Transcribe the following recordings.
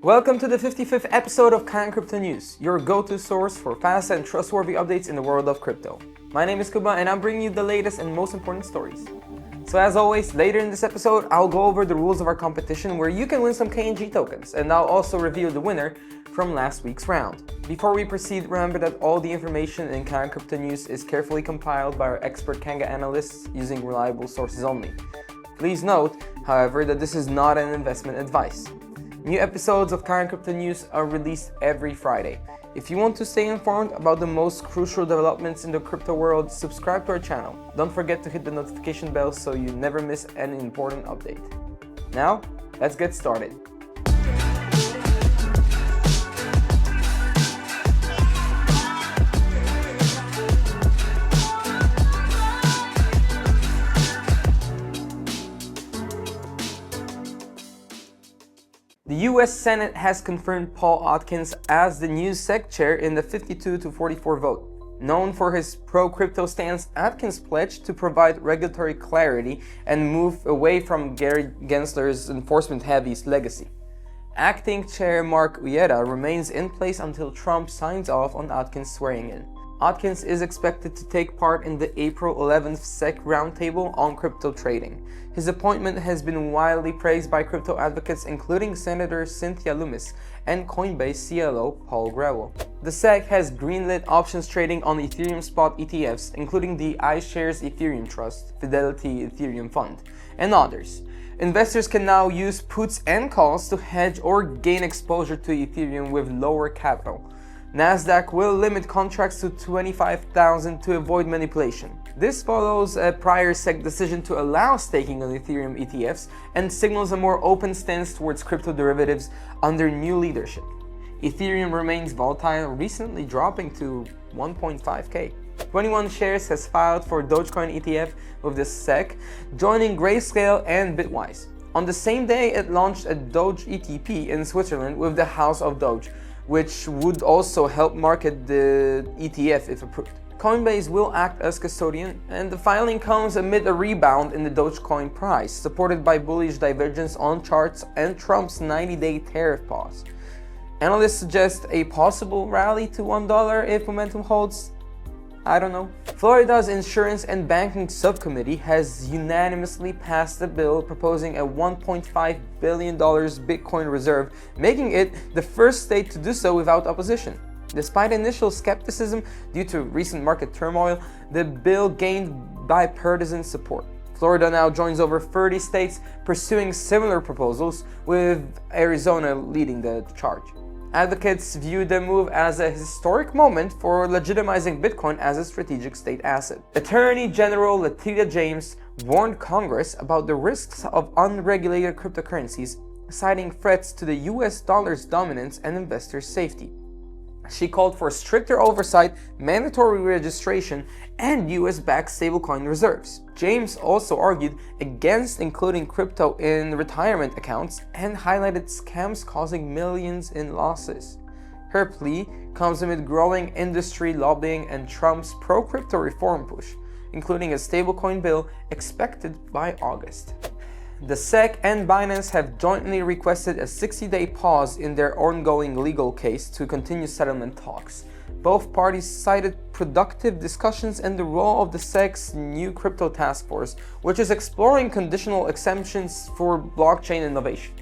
Welcome to the 55th episode of Kanga Crypto News, your go-to source for fast and trustworthy updates in the world of crypto. My name is Kuba and I'm bringing you the latest and most important stories. So as always, later in this episode, I'll go over the rules of our competition where you can win some KNG tokens, and I'll also reveal the winner from last week's round. Before we proceed, remember that all the information in Kanga Crypto News is carefully compiled by our expert Kanga analysts using reliable sources only. Please note, however, that this is not an investment advice. New episodes of Kanga Crypto News are released every Friday. If you want to stay informed about the most crucial developments in the crypto world, subscribe to our channel. Don't forget to hit the notification bell so you never miss any important update. Now, let's get started. The US Senate has confirmed Paul Atkins as the new SEC chair in the 52-44 vote. Known for his pro-crypto stance, Atkins pledged to provide regulatory clarity and move away from Gary Gensler's enforcement-heavy legacy. Acting Chair Mark Uyeda remains in place until Trump signs off on Atkins' swearing in. Atkins is expected to take part in the April 11th SEC roundtable on crypto trading. His appointment has been widely praised by crypto advocates including Senator Cynthia Lummis and Coinbase CLO Paul Grewal. The SEC has greenlit options trading on Ethereum spot ETFs, including the iShares Ethereum Trust, Fidelity Ethereum Fund, and others. Investors can now use puts and calls to hedge or gain exposure to Ethereum with lower capital. Nasdaq will limit contracts to 25,000 to avoid manipulation. This follows a prior SEC decision to allow staking on Ethereum ETFs and signals a more open stance towards crypto derivatives under new leadership. Ethereum remains volatile, recently dropping to 1.5k. 21 Shares has filed for Dogecoin ETF with the SEC, joining Grayscale and Bitwise. On the same day, it launched a DOGE ETP in Switzerland with the House of Doge, which would also help market the ETF if approved. Coinbase will act as custodian, and the filing comes amid a rebound in the Dogecoin price, supported by bullish divergence on charts and Trump's 90-day tariff pause. Analysts suggest a possible rally to $1 if momentum holds. I don't know. Florida's Insurance and Banking Subcommittee has unanimously passed a bill proposing a $1.5 billion Bitcoin reserve, making it the first state to do so without opposition. Despite initial skepticism due to recent market turmoil, the bill gained bipartisan support. Florida now joins over 30 states pursuing similar proposals, with Arizona leading the charge. Advocates view the move as a historic moment for legitimizing Bitcoin as a strategic state asset. Attorney General Letitia James warned Congress about the risks of unregulated cryptocurrencies, citing threats to the US dollar's dominance and investors' safety. She called for stricter oversight, mandatory registration, and US-backed stablecoin reserves. James also argued against including crypto in retirement accounts and highlighted scams causing millions in losses. Her plea comes amid growing industry lobbying and Trump's pro-crypto reform push, including a stablecoin bill expected by August. The SEC and Binance have jointly requested a 60-day pause in their ongoing legal case to continue settlement talks. Both parties cited productive discussions and the role of the SEC's new crypto task force, which is exploring conditional exemptions for blockchain innovation.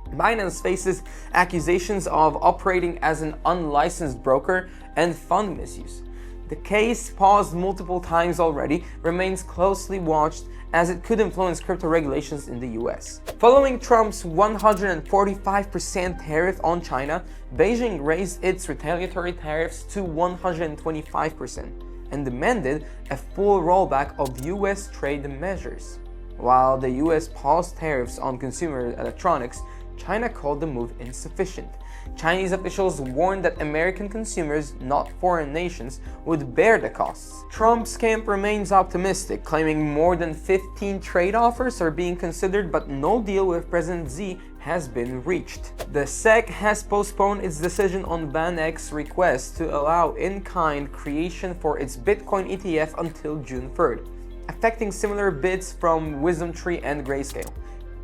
Binance faces accusations of operating as an unlicensed broker and fund misuse. The case, paused multiple times already, remains closely watched as it could influence crypto regulations in the US. Following Trump's 145% tariff on China, Beijing raised its retaliatory tariffs to 125% and demanded a full rollback of US trade measures. While the US paused tariffs on consumer electronics, China called the move insufficient. Chinese officials warned that American consumers, not foreign nations, would bear the costs. Trump's camp remains optimistic, claiming more than 15 trade offers are being considered, but no deal with President Xi has been reached. The SEC has postponed its decision on VanEck's request to allow in-kind creation for its Bitcoin ETF until June 3rd, affecting similar bids from WisdomTree and Grayscale.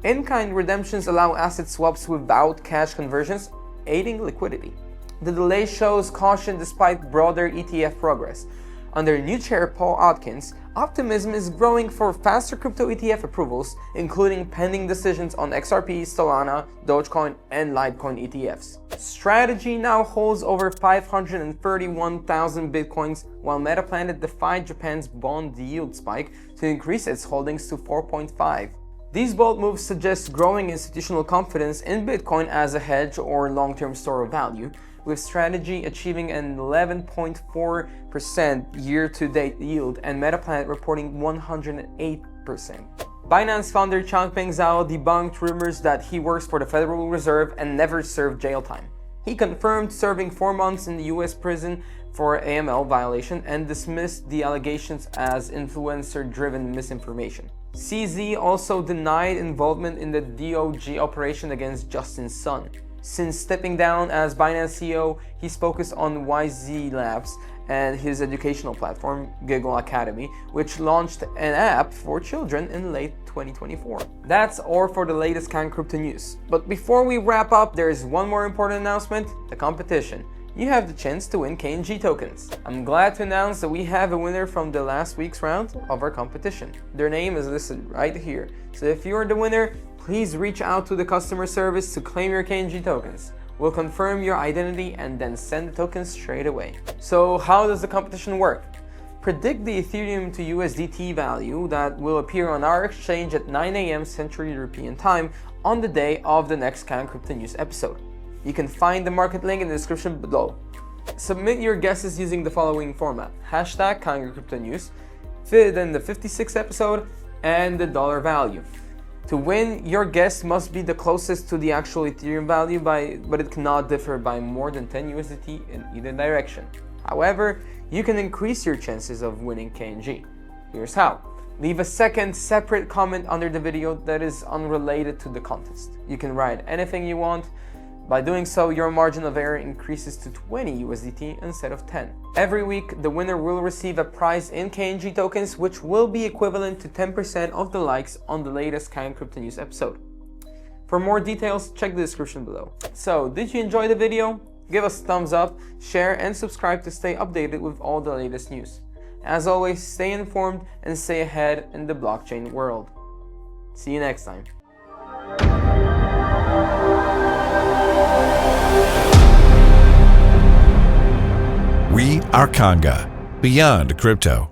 In-kind redemptions allow asset swaps without cash conversions, aiding liquidity. The delay shows caution despite broader ETF progress. Under new chair Paul Atkins, optimism is growing for faster crypto ETF approvals, including pending decisions on XRP, Solana, Dogecoin, and Litecoin ETFs. Strategy now holds over 531,000 bitcoins, while Metaplanet defied Japan's bond yield spike to increase its holdings to 4.5. These bold moves suggest growing institutional confidence in Bitcoin as a hedge or long-term store of value, with Strategy achieving an 11.4% year-to-date yield and Metaplanet reporting 108%. Binance founder Changpeng Zhao debunked rumors that he works for the Federal Reserve and never served jail time. He confirmed serving 4 months in the US prison for AML violation and dismissed the allegations as influencer-driven misinformation. CZ also denied involvement in the DOGE operation against Justin's son. Since stepping down as Binance CEO, he's focused on YZ Labs and his educational platform, Giggle Academy, which launched an app for children in late 2024. That's all for the latest Kanga Crypto news. But before we wrap up, there is one more important announcement: the competition. You have the chance to win KNG tokens. I'm glad to announce that we have a winner from the last week's round of our competition. Their name is listed right here. So if you're the winner, please reach out to the customer service to claim your KNG tokens. We'll confirm your identity and then send the tokens straight away. So how does the competition work? Predict the Ethereum to USDT value that will appear on our exchange at 9 AM Central European Time on the day of the next Kanga Crypto News episode. You can find the market link in the description below. Submit your guesses using the following format: hashtag Kanga Crypto News, fit in the 56th episode, and the dollar value. To win, your guess must be the closest to the actual Ethereum value but it cannot differ by more than 10 USDT in either direction. However, you can increase your chances of winning KNG. Here's how. Leave a second separate comment under the video that is unrelated to the contest. You can write anything you want. By doing so, your margin of error increases to 20 USDT instead of 10. Every week, the winner will receive a prize in KNG tokens, which will be equivalent to 10% of the likes on the latest Kanga Crypto News episode. For more details, check the description below. So, did you enjoy the video? Give us a thumbs up, share, and subscribe to stay updated with all the latest news. As always, stay informed and stay ahead in the blockchain world. See you next time. We are Kanga, beyond crypto.